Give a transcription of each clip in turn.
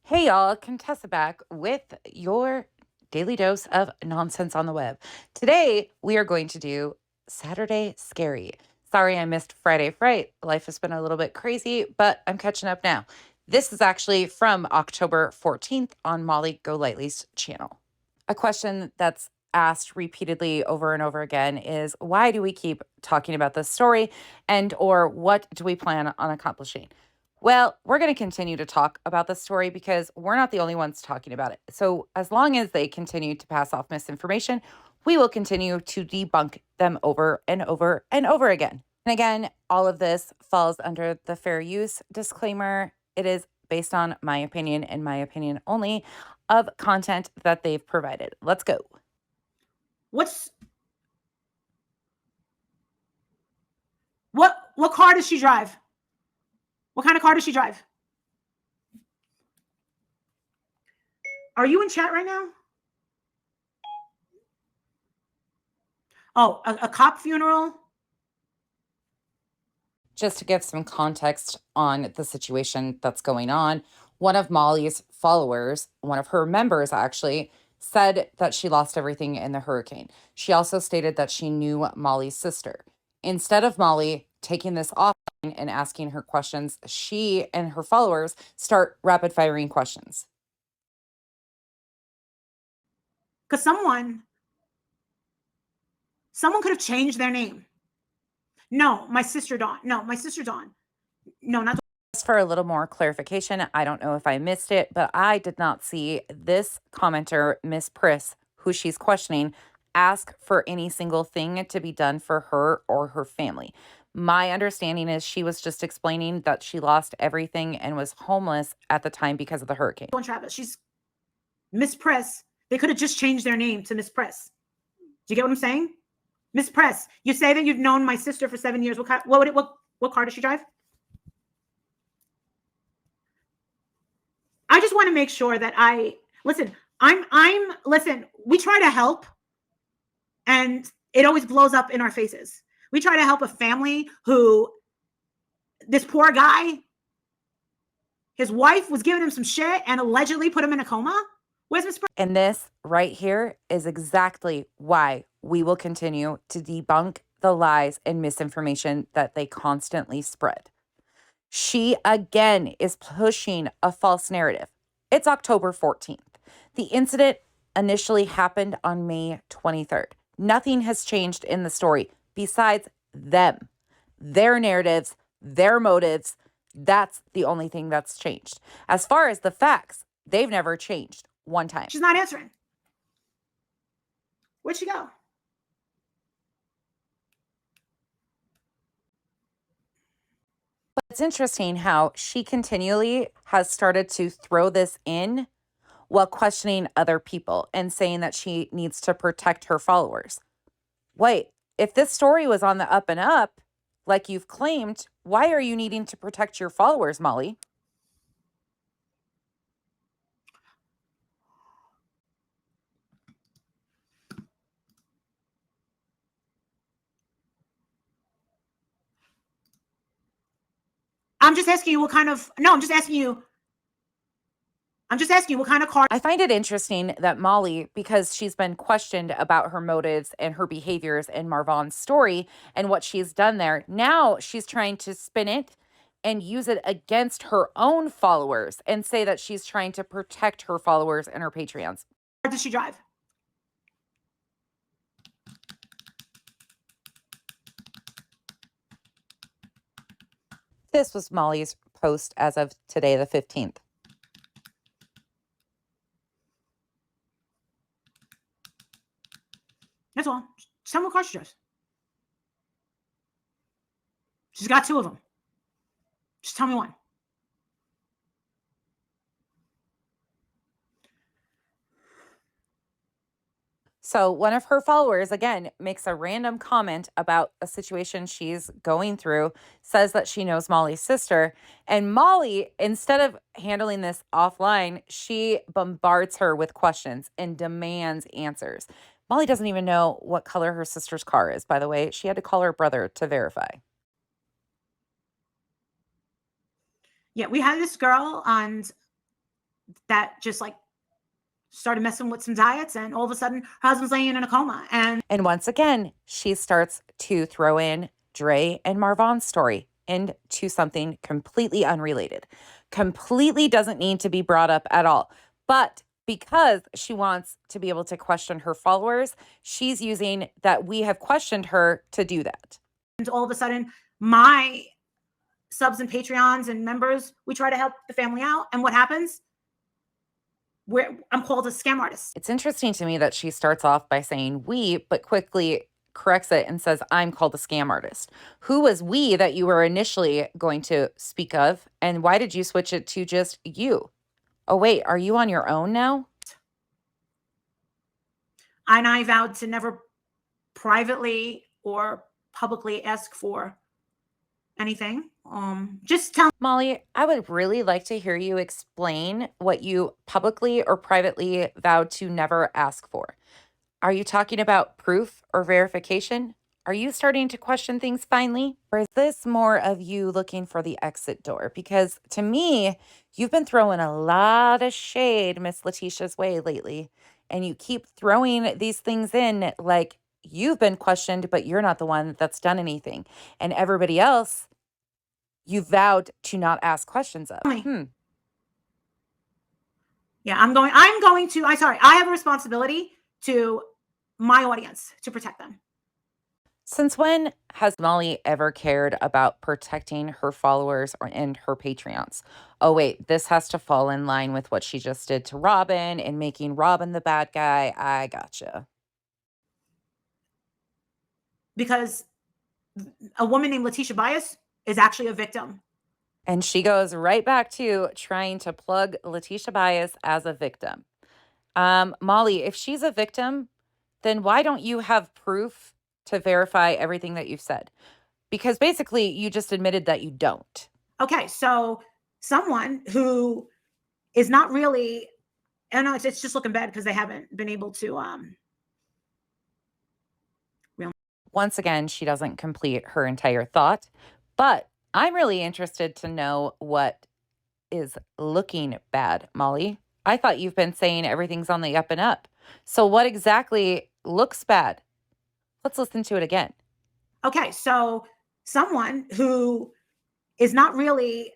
Hey y'all, Contessa back with your daily dose of nonsense on the web. Today we are going to do Saturday Scary. Sorry I missed Friday Fright. Life has been a little bit crazy, but I'm catching up now. This is actually from October 14th on MollyGoLightly's channel. A question that's asked repeatedly over and over again is why do we keep talking about this story and or what do we plan on accomplishing? Well, we're going to continue to talk about this story because we're not the only ones talking about it. So, as long as they continue to pass off misinformation, we will continue to debunk them over and over and over again. And again, all of this falls under the fair use disclaimer. It is based on my opinion and my opinion only of content that they've provided. Let's go. What car does she drive? What kind of car does she drive? Are you in chat right now? Oh, a cop funeral? Just to give some context on the situation that's going on, one of Molly's followers, one of her members actually, said that she lost everything in the hurricane. She also stated that she knew Molly's sister. Instead of Molly taking this offline and asking her questions, she and her followers start rapid firing questions. Because someone could have changed their name. No, my sister Dawn. No, my sister Dawn. No, not. Just for a little more clarification, I don't know if I missed it, but I did not see this commenter, Miss Priss, who she's questioning, ask for any single thing to be done for her or her family. My understanding is she was just explaining that she lost everything and was homeless at the time because of the hurricane. Travis, she's Miss Press. They could have just changed their name to Miss Press. Do you get what I'm saying? Miss Press, you say that you've known my sister for 7 years. What car does she drive? I just want to make sure that listen, we try to help and it always blows up in our faces. We try to help a family who, this poor guy, his wife was giving him some shit and allegedly put him in a coma. Where's Miss Press? And this right here is exactly why we will continue to debunk the lies and misinformation that they constantly spread. She again is pushing a false narrative. It's October 14th. The incident initially happened on May 23rd. Nothing has changed in the story besides them, their narratives, their motives. That's the only thing that's changed. As far as the facts, they've never changed one time. She's not answering. Where'd she go? But it's interesting how she continually has started to throw this in while questioning other people and saying that she needs to protect her followers. Wait, if this story was on the up and up, like you've claimed, why are you needing to protect your followers, Molly? I'm just asking you what kind of car. I find it interesting that Molly, because she's been questioned about her motives and her behaviors in Marvon's story and what she's done there, now she's trying to spin it and use it against her own followers and say that she's trying to protect her followers and her Patreons. Where does she drive? This was Molly's post as of today, the 15th. That's all. Just tell me what car she drives. She's got 2 of them. Just tell me one. So one of her followers, again, makes a random comment about a situation she's going through, says that she knows Molly's sister. And Molly, instead of handling this offline, she bombards her with questions and demands answers. Molly doesn't even know what color her sister's car is, by the way. She had to call her brother to verify. Yeah, we had this girl, and that just like started messing with some diets, and all of a sudden her husband's laying in a coma. And once again, she starts to throw in Dre and Marvan's story into something completely unrelated. Completely doesn't need to be brought up at all. But because she wants to be able to question her followers, she's using that we have questioned her to do that. And all of a sudden, my subs and Patreons and members, we try to help the family out. And what happens? I'm called a scam artist. It's interesting to me that she starts off by saying we, but quickly corrects it and says, I'm called a scam artist. Who was we that you were initially going to speak of? And why did you switch it to just you? Oh, wait, are you on your own now? And I vowed to never privately or publicly ask for anything. Just tell Molly, I would really like to hear you explain what you publicly or privately vowed to never ask for. Are you talking about proof or verification? Are you starting to question things finally? Or is this more of you looking for the exit door? Because to me, you've been throwing a lot of shade Miss Letitia's way lately, and you keep throwing these things in like you've been questioned, but you're not the one that's done anything. And everybody else, you vowed to not ask questions of. me. Yeah, I'm going to, I have a responsibility to my audience to protect them. Since when has Molly ever cared about protecting her followers and her Patreons? Oh, wait, this has to fall in line with what she just did to Robin and making Robin the bad guy. I gotcha. Because a woman named Letitia Bias is actually a victim. And she goes right back to trying to plug Letitia Bias as a victim. Molly, if she's a victim, then why don't you have proof to verify everything that you've said? Because basically you just admitted that you don't. Okay, so someone who is not really, I know it's just looking bad because they haven't been able to Once again, she doesn't complete her entire thought, but I'm really interested to know what is looking bad, Molly. I thought you've been saying everything's on the up and up. So what exactly looks bad? Let's listen to it again. Okay, so someone who is not really,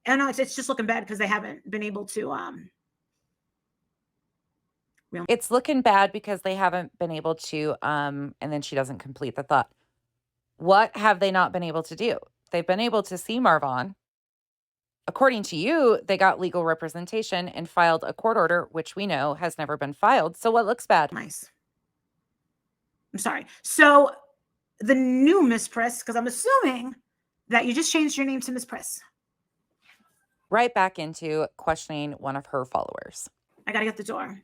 I know it's just looking bad because they haven't been able to It's looking bad because they haven't been able to and then she doesn't complete the thought. What have they not been able to do? They've been able to see Marvin. According to you, they got legal representation and filed a court order, which we know has never been filed. So what looks bad? nice. I'm sorry. So the new Miss Press, because I'm assuming that you just changed your name to Miss Press. Right back into questioning one of her followers. I gotta get the door.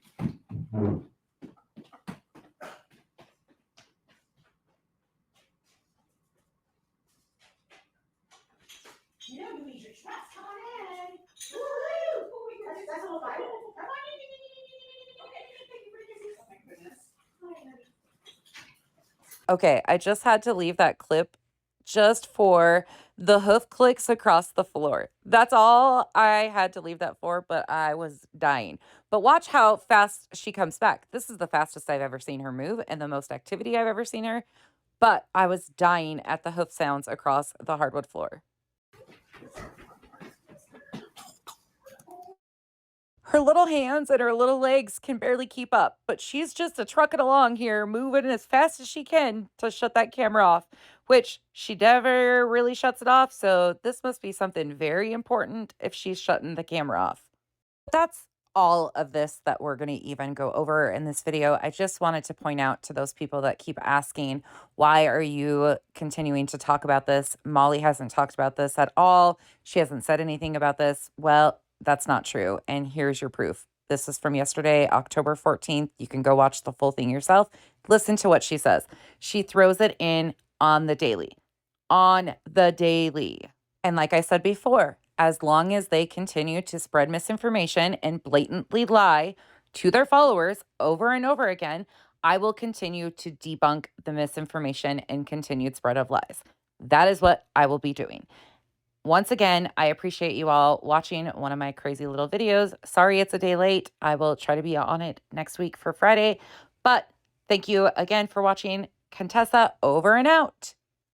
Okay, I just had to leave that clip just for the hoof clicks across the floor. That's all I had to leave that for, but I was dying. But watch how fast she comes back. This is the fastest I've ever seen her move and the most activity I've ever seen her. But I was dying at the hoof sounds across the hardwood floor. Her little hands and her little legs can barely keep up, but she's just a trucking along here, moving as fast as she can to shut that camera off, which she never really shuts it off. So this must be something very important if she's shutting the camera off. That's all of this that we're going to even go over in this video. I just wanted to point out to those people that keep asking, why are you continuing to talk about this? Molly hasn't talked about this at all. She hasn't said anything about this. Well, that's not true. And here's your proof. This is from yesterday, October 14th. You can go watch the full thing yourself. Listen to what she says. She throws it in on the daily. On the daily. And like I said before, as long as they continue to spread misinformation and blatantly lie to their followers over and over again, I will continue to debunk the misinformation and continued spread of lies. That is what I will be doing. Once again, I appreciate you all watching one of my crazy little videos. Sorry it's a day late. I will try to be on it next week for Friday. But thank you again for watching. Contessa, over and out.